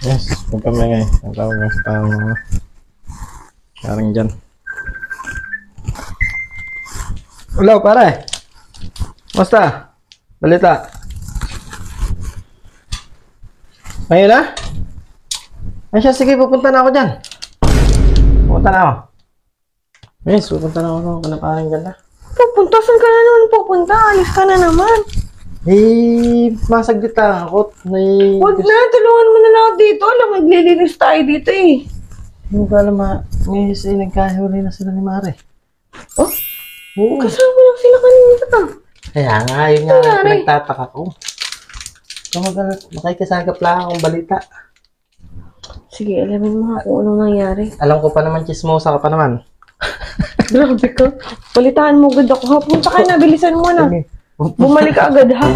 Yes, punta mo ngayon. Ang tawag ng parang dyan. Hello, pare. Basta? Balita. Ngayon na? Ay siya, sige, pupunta na ako dyan. Pupunta na ako. Yes, pupunta na ako ng parang dyan na. Pupunta? Saan ka na naman pupunta? Alis ka na naman. Masaglit lang ako. Huwag na, tulungan mo na lang ako dito. Alam, maglilinis tayo dito eh. Hindi ko alam, nagkahiwalay na sila ni Mare. Oh? Oo. Kasama lang sila kanina. Kaya nga, yun nga ang pinagtataka ko. Makikisagap lang akong balita. Sige, alamin mo ha kung anong nangyari. Alam ko pa naman, chismosa ka pa naman. Grabe ka. Balitaan mo agad ako ha. Punta ka na, bilisan mo na. Bumalik ka agad ha.